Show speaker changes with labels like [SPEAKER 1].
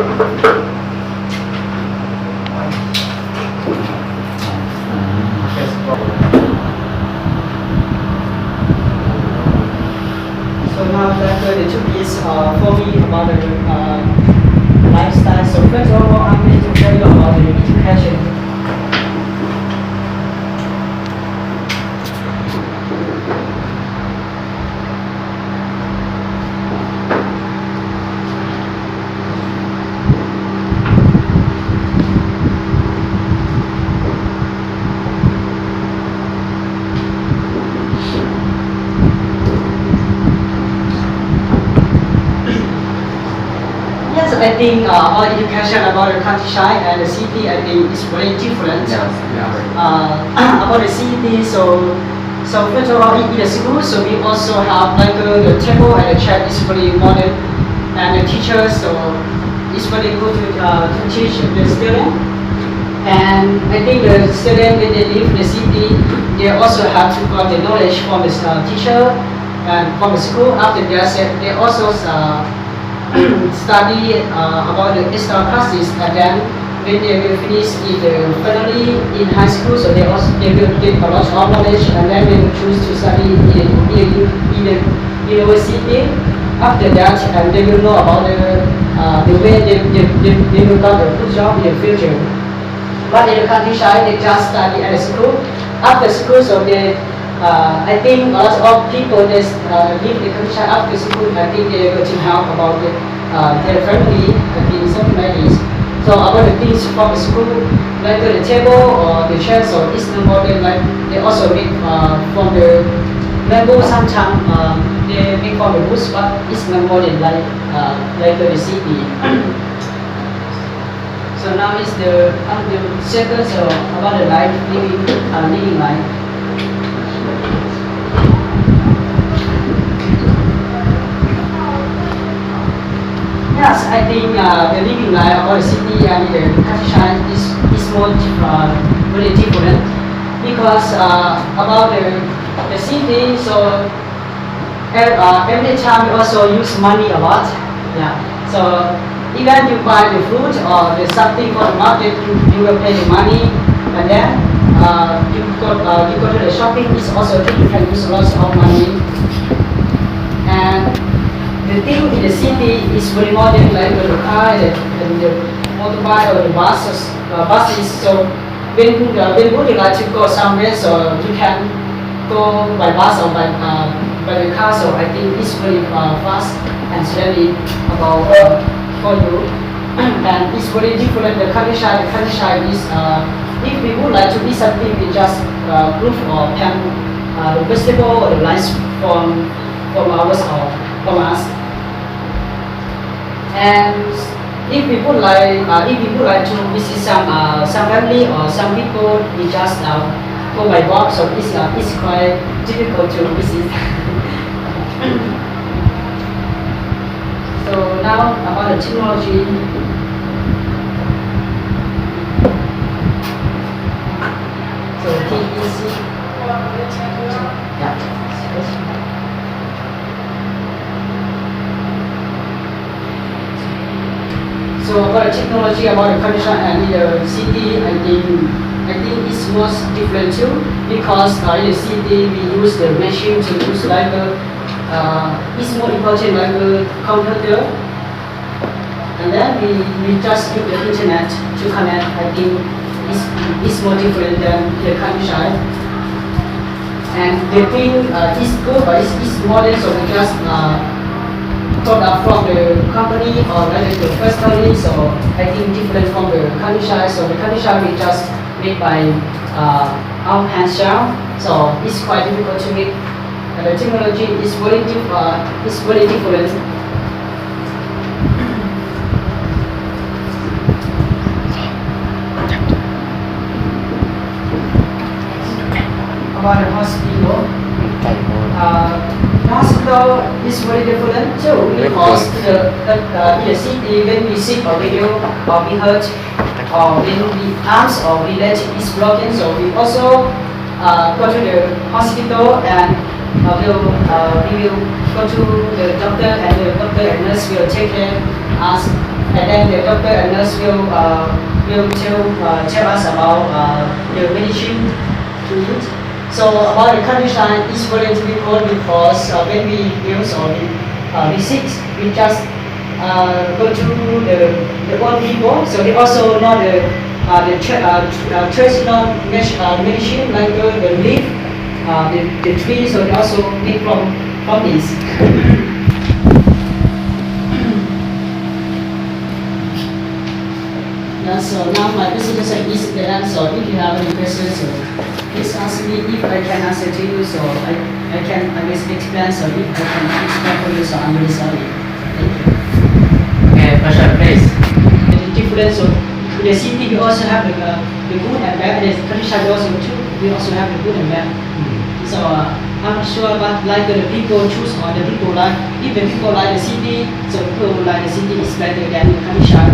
[SPEAKER 1] So now that the two is for me about the lifestyle. So first of all, I'm going to tell you about the education. Yes, I think our education about the countryside and the city, I think is very different. About the city, so first of all, in the school, so we also have like the table and the chair is very modern, and the teachers, so it's very good to teach the student. And I think the student when they live in the city, they also have to got the knowledge from the teacher and from the school. After that, they also study about the extra classes, and then when they will finish in the finally in high school, so they will get a lot of knowledge, and then they will choose to study in the university. After that, and they will know about the way they will got a good job in the future. But in the countryside, they just study at the school. After school, so they I think a lot of people that live in the countryside after school, I think they go to help about their family, I think something like this. So about the things from the school, like the table or the chairs or it's no more than like they also make from the bamboo sometimes they make from the wood, but it's no more than like the city. So now is the second so about the life living life. Yes, I think the living life about the city and the countryside is more really different because about the city, so every time you also use money a lot. Yeah. So even you buy the fruit or the something for the market, you will pay the money, and then you go to the shopping. It's also you can use lots of money. And the thing in the city is very modern, like the car and the motorbike or the buses. So when you like to go somewhere, so you can go by bus or by the car. So I think it's very fast and steady about for you. And it's very different. The countryside is if we would like to eat something, we just look or can the vegetable or the rice from ours or from us. And if we would like to visit some family or some people, we just go by walk, so it's quite difficult to visit. So now about the technology. So TEC. Yeah. So about the technology about the countryside and the city, I think it's most different too because in the city we use the machine to use like it's more important like a computer, and then we just use the internet to connect. I think it's more different than the countryside. And the thing is good, but it's modern, so we just product from the company or like the factory, so I think different from the countryside. So the countryside we just made by our hands down, so it's quite difficult to make. The technology is very different. About the hospital. Hospital is very different too because in the city when we sick or we ill or we hurt or when the arms or the leg is broken, so we also go to the hospital and we will go to the doctor, and the doctor and nurse will take care of us and then the doctor and nurse will tell us about the medicine to use. So about the countryside is very difficult because when we use or we sick, we just go to the old people. So they also know the traditional medicine like the leaf, the tree. So they also take from this. Yeah, so now my presentation is the answer. If you have any questions, so please ask me. If I can answer to you, so I can explain. So if I can explain for you, so I'm really sorry. Thank you.
[SPEAKER 2] Okay, question please.
[SPEAKER 1] The difference of the city, we also have the good and bad. The countryside also too. We also have the good and bad. So I'm not sure, but like the people choose or the people like. If the people like the city, so people like the city is better than the countryside.